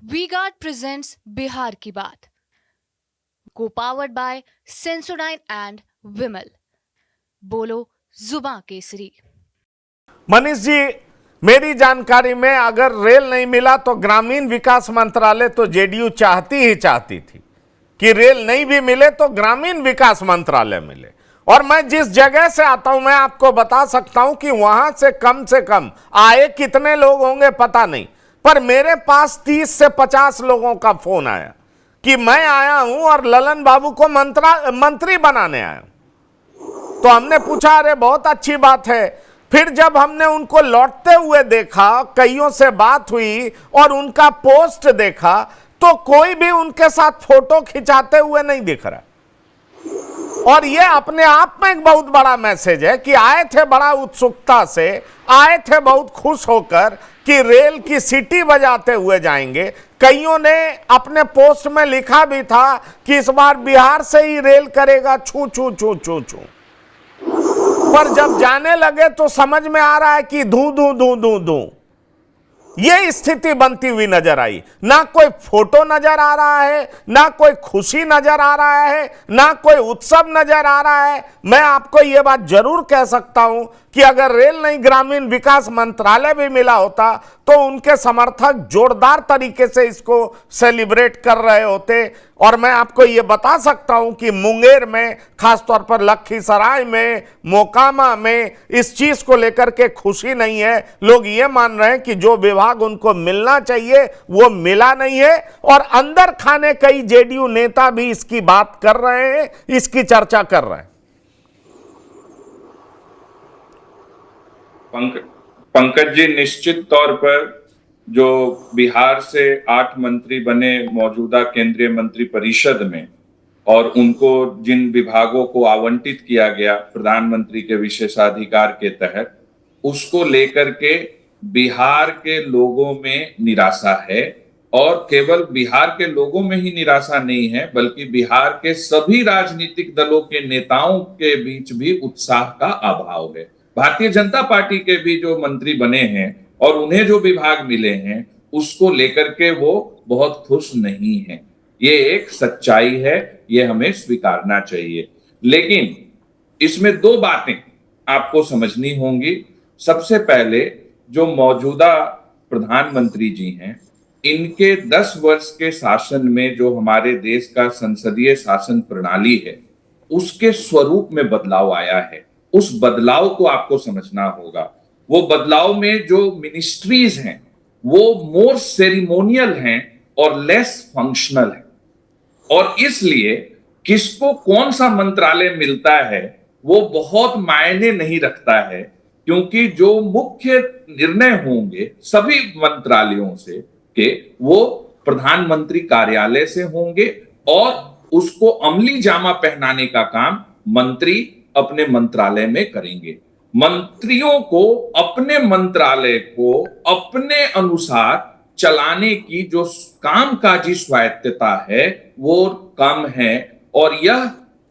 We guard presents Bihar की बात, को पावर्ड बाय सेंसोडाइन एंड विमल। बोलो जुबां केसरी। मनीष जी, मेरी जानकारी में अगर रेल नहीं मिला तो ग्रामीण विकास मंत्रालय तो जेडीयू चाहती ही चाहती थी कि रेल नहीं भी मिले तो ग्रामीण विकास मंत्रालय मिले। और मैं जिस जगह से आता हूं मैं आपको बता सकता हूं कि वहां से कम आए कितने लोग होंगे पता नहीं, पर मेरे पास 30 से 50 लोगों का फोन आया कि मैं आया हूं और ललन बाबू को मंत्री बनाने आया हूं। तो हमने पूछा, अरे बहुत अच्छी बात है। फिर जब हमने उनको लौटते हुए देखा, कईयों से बात हुई और उनका पोस्ट देखा, तो कोई भी उनके साथ फोटो खिंचाते हुए नहीं दिख रहा। और यह अपने आप में एक बहुत बड़ा मैसेज है कि आए थे बड़ा उत्सुकता से, आए थे बहुत खुश होकर कि रेल की सीटी बजाते हुए जाएंगे। कईयों ने अपने पोस्ट में लिखा भी था कि इस बार बिहार से ही रेल करेगा छू छू छू छू छू। पर जब जाने लगे तो समझ में आ रहा है कि धू धू धू धू धू ये स्थिति बनती हुई नजर आई। ना कोई फोटो नजर आ रहा है, ना कोई खुशी नजर आ रहा है, ना कोई उत्सव नजर आ रहा है। मैं आपको यह बात जरूर कह सकता हूं कि अगर रेल नहीं ग्रामीण विकास मंत्रालय भी मिला होता तो उनके समर्थक जोरदार तरीके से इसको सेलिब्रेट कर रहे होते। और मैं आपको यह बता सकता हूं कि मुंगेर में, खासतौर पर लखीसराय में, मोकामा में इस चीज को लेकर के खुशी नहीं है। लोग ये मान रहे हैं कि जो विभाग उनको मिलना चाहिए वो मिला नहीं है। और अंदर खाने कई जेडीयू नेता भी इसकी बात कर रहे हैं, इसकी चर्चा कर रहे हैं। पंकज जी, निश्चित तौर पर जो बिहार से 8 मंत्री बने मौजूदा केंद्रीय मंत्री परिषद में और उनको जिन विभागों को आवंटित किया गया प्रधानमंत्री के विशेषाधिकार के तहत, उसको लेकर के बिहार के लोगों में निराशा है। और केवल बिहार के लोगों में ही निराशा नहीं है, बल्कि बिहार के सभी राजनीतिक दलों के नेताओं के बीच भी उत्साह का अभाव है। भारतीय जनता पार्टी के भी जो मंत्री बने हैं और उन्हें जो विभाग मिले हैं उसको लेकर के वो बहुत खुश नहीं है। ये एक सच्चाई है, ये हमें स्वीकारना चाहिए। लेकिन इसमें 2 बातें आपको समझनी होंगी। सबसे पहले, जो मौजूदा प्रधानमंत्री जी हैं, इनके 10 वर्ष के शासन में जो हमारे देश का संसदीय शासन प्रणाली है उसके स्वरूप में बदलाव आया है। उस बदलाव को आपको समझना होगा। वो बदलाव में जो मिनिस्ट्रीज हैं वो मोर सेरिमोनियल हैं और लेस फंक्शनल है। और इसलिए किसको कौन सा मंत्रालय मिलता है वो बहुत मायने नहीं रखता है, क्योंकि जो मुख्य निर्णय होंगे सभी मंत्रालयों से के वो प्रधानमंत्री कार्यालय से होंगे और उसको अमली जामा पहनाने का काम मंत्री अपने मंत्रालय में करेंगे। मंत्रियों को अपने मंत्रालय को अपने अनुसार चलाने की जो कामकाजी स्वायत्तता है वो कम है। और यह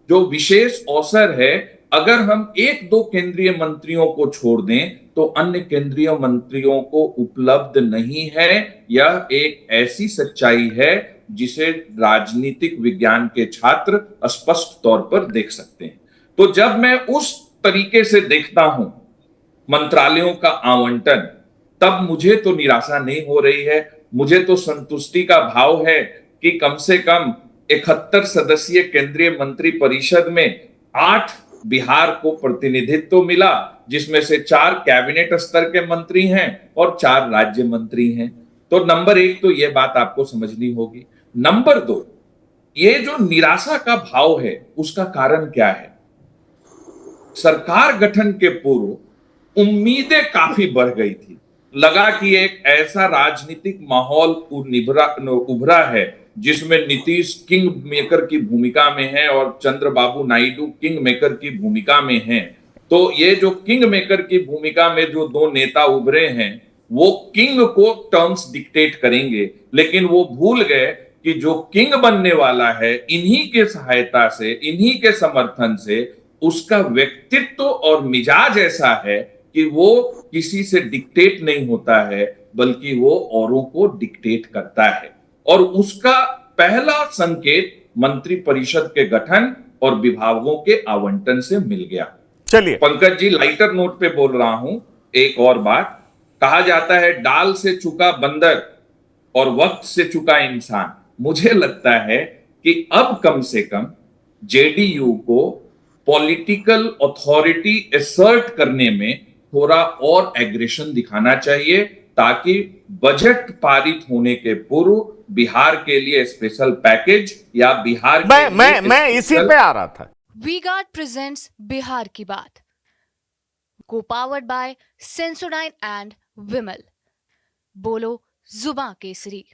जो विशेष अवसर है, अगर हम 1-2 केंद्रीय मंत्रियों को छोड़ दें तो अन्य केंद्रीय मंत्रियों को उपलब्ध नहीं है। यह एक ऐसी सच्चाई है जिसे राजनीतिक विज्ञान के छात्र स्पष्ट तौर पर देख सकते हैं। तो जब मैं उस तरीके से देखता हूं मंत्रालयों का आवंटन, तब मुझे तो निराशा नहीं हो रही है। मुझे तो संतुष्टि का भाव है कि कम से कम 71 सदस्यीय केंद्रीय मंत्री परिषद में 8 बिहार को प्रतिनिधित्व मिला, जिसमें से 4 कैबिनेट स्तर के मंत्री हैं और 4 राज्य मंत्री हैं। तो नंबर 1 तो यह बात आपको समझनी होगी। नंबर 2, ये जो निराशा का भाव है उसका कारण क्या है? सरकार गठन के पूर्व उम्मीदें काफी बढ़ गई थी। लगा कि एक ऐसा राजनीतिक माहौल उभरा है जिसमें नीतीश किंग मेकर की भूमिका में है और चंद्रबाबू नायडू किंग मेकर की भूमिका में हैं। तो ये जो किंग मेकर की भूमिका में जो 2 नेता उभरे हैं वो किंग को टर्म्स डिक्टेट करेंगे, लेकिन वो भूल गए कि जो किंग बनने वाला है इन्हीं के सहायता से, इन्हीं के समर्थन से उसका व्यक्तित्व और मिजाज ऐसा है कि वो किसी से डिक्टेट नहीं होता है, बल्कि वो औरों को डिक्टेट करता है। और उसका पहला संकेत मंत्री परिषद के गठन और विभागों के आवंटन से मिल गया। चलिए पंकज जी, लाइटर नोट पे बोल रहा हूं, एक और बात। कहा जाता है डाल से चुका बंदर और वक्त से चुका इंसान। मुझे लगता है कि अब कम से कम जेडीयू को पॉलिटिकल अथॉरिटी असर्ट करने में थोड़ा और एग्रेशन दिखाना चाहिए, ताकि बजट पारित होने के पूर्व बिहार के लिए स्पेशल पैकेज या बिहार के मैं इसी पे आ रहा था। वी-गार्ड प्रेजेंट्स बिहार की बात, को पावर्ड बाय सेंसोडाइन एंड विमल। बोलो जुबां केसरी।